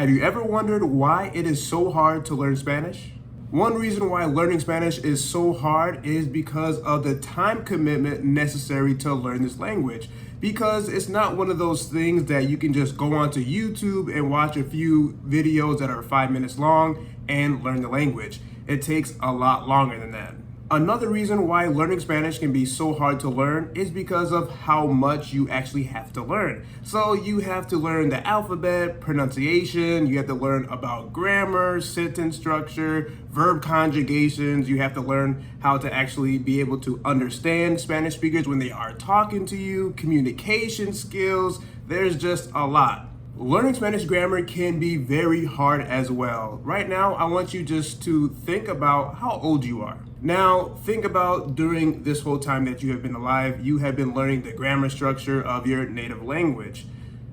Have you ever wondered why it is so hard to learn Spanish? One reason why learning Spanish is so hard is because of the time commitment necessary to learn this language. Because it's not one of those things that you can just go onto YouTube and watch a few videos that are 5 minutes long and learn the language. It takes a lot longer than that. Another reason why learning Spanish can be so hard to learn is because of how much you actually have to learn. So you have to learn the alphabet, pronunciation, you have to learn about grammar, sentence structure, verb conjugations, you have to learn how to actually be able to understand Spanish speakers when they are talking to you, communication skills, there's just a lot. Learning Spanish grammar can be very hard as well. Right now, I want you just to think about how old you are. Now, think about during this whole time that you have been alive, you have been learning the grammar structure of your native language.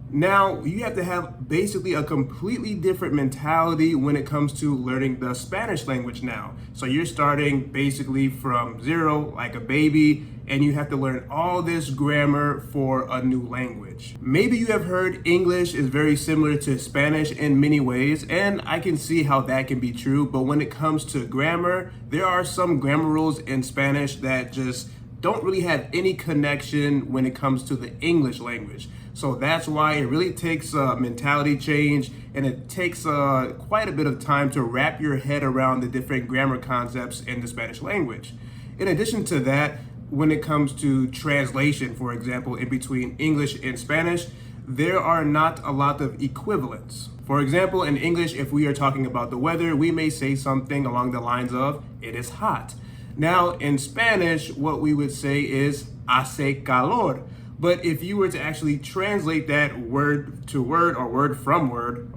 Now, you have to have basically a completely different mentality when it comes to learning the Spanish language now. So you're starting basically from zero, like a baby, and you have to learn all this grammar for a new language. Maybe you have heard English is very similar to Spanish in many ways, and I can see how that can be true, but when it comes to grammar, there are some grammar rules in Spanish that just don't really have any connection when it comes to the English language. So that's why it really takes a mentality change, and it takes quite a bit of time to wrap your head around the different grammar concepts in the Spanish language. In addition to that, when it comes to translation, for example, in between English and Spanish, there are not a lot of equivalents. For example, in English, if we are talking about the weather, we may say something along the lines of, "It is hot." Now, in Spanish, what we would say is, "Hace calor." But if you were to actually translate that word to word or word from word,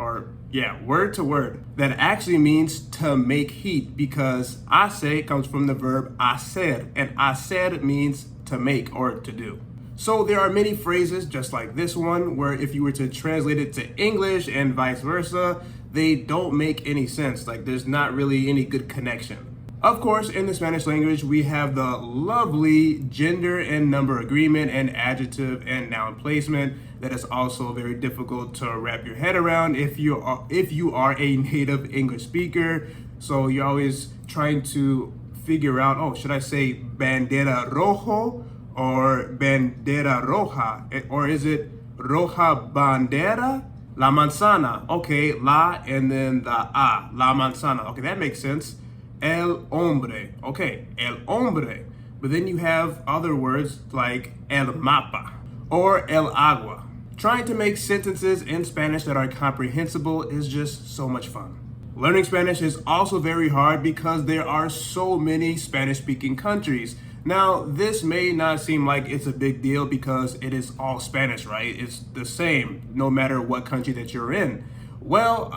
word to word, that actually means to make heat, because hace comes from the verb hacer, and hacer means to make or to do. So there are many phrases just like this one where if you were to translate it to English and vice versa, they don't make any sense. Like there's not really any good connection. Of course, in the Spanish language, we have the lovely gender and number agreement and adjective and noun placement that is also very difficult to wrap your head around if you are a native English speaker. So you're always trying to figure out, oh, should I say bandera rojo or bandera roja? Or is it roja bandera? La manzana. Okay, la and then the a, la manzana. Okay, that makes sense. El hombre, okay, el hombre. But then you have other words like el mapa or el agua. Trying to make sentences in Spanish that are comprehensible is just so much fun. Learning Spanish is also very hard because there are so many Spanish-speaking countries. Now, this may not seem like it's a big deal because it is all Spanish, right? It's the same no matter what country that you're in. Well,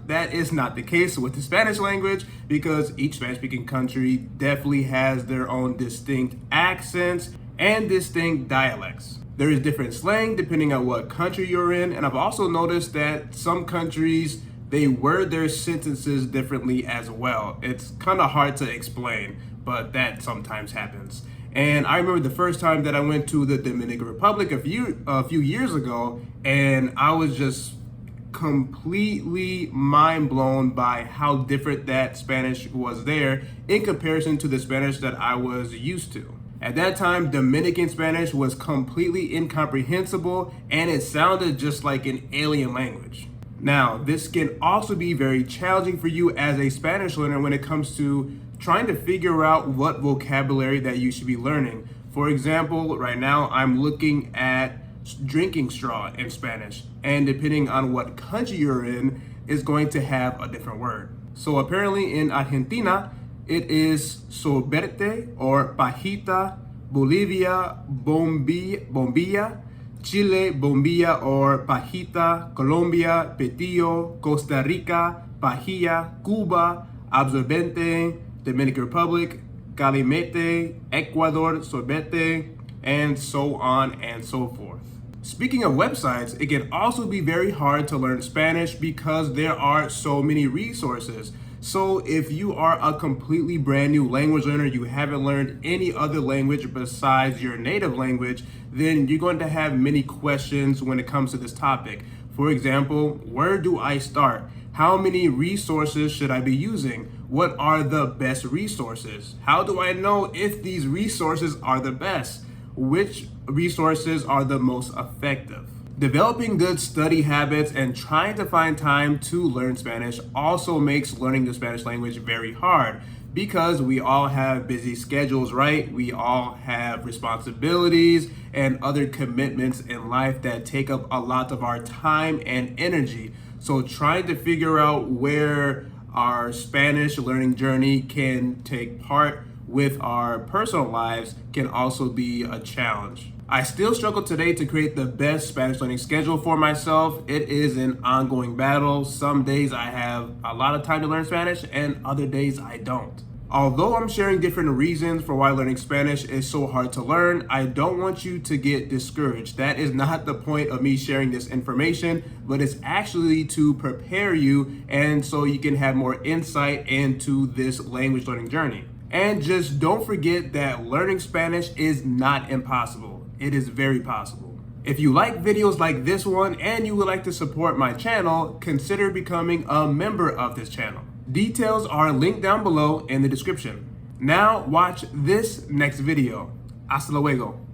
that is not the case with the Spanish language because each Spanish-speaking country definitely has their own distinct accents and distinct dialects. There is different slang depending on what country you're in, and I've also noticed that some countries, they word their sentences differently as well. It's kind of hard to explain, but that sometimes happens. And I remember the first time that I went to the Dominican Republic a few years ago, and I was just completely mind blown by how different that Spanish was there in comparison to the Spanish that I was used to. At that time, Dominican Spanish was completely incomprehensible and it sounded just like an alien language. Now, this can also be very challenging for you as a Spanish learner when it comes to trying to figure out what vocabulary that you should be learning. For example, right now I'm looking at drinking straw in Spanish, and depending on what country you're in is going to have a different word. So apparently in Argentina it is sorbete or pajita, Bolivia bombilla, Chile bombilla or pajita, Colombia petillo, Costa Rica pajilla, Cuba absorbente, Dominican Republic calimete, Ecuador sorbete, and so on and so forth. Speaking of websites, it can also be very hard to learn Spanish because there are so many resources. So if you are a completely brand new language learner, you haven't learned any other language besides your native language, then you're going to have many questions when it comes to this topic. For example, where do I start? How many resources should I be using? What are the best resources? How do I know if these resources are the best? Which resources are the most effective? Developing good study habits and trying to find time to learn Spanish also makes learning the Spanish language very hard because we all have busy schedules, right? We all have responsibilities and other commitments in life that take up a lot of our time and energy. So trying to figure out where our Spanish learning journey can take part with our personal lives can also be a challenge. I still struggle today to create the best Spanish learning schedule for myself. It is an ongoing battle. Some days I have a lot of time to learn Spanish and other days I don't. Although I'm sharing different reasons for why learning Spanish is so hard to learn, I don't want you to get discouraged. That is not the point of me sharing this information, but it's actually to prepare you and so you can have more insight into this language learning journey. And just don't forget that learning Spanish is not impossible. It is very possible. If you like videos like this one and you would like to support my channel, consider becoming a member of this channel. Details are linked down below in the description. Now watch this next video. Hasta luego.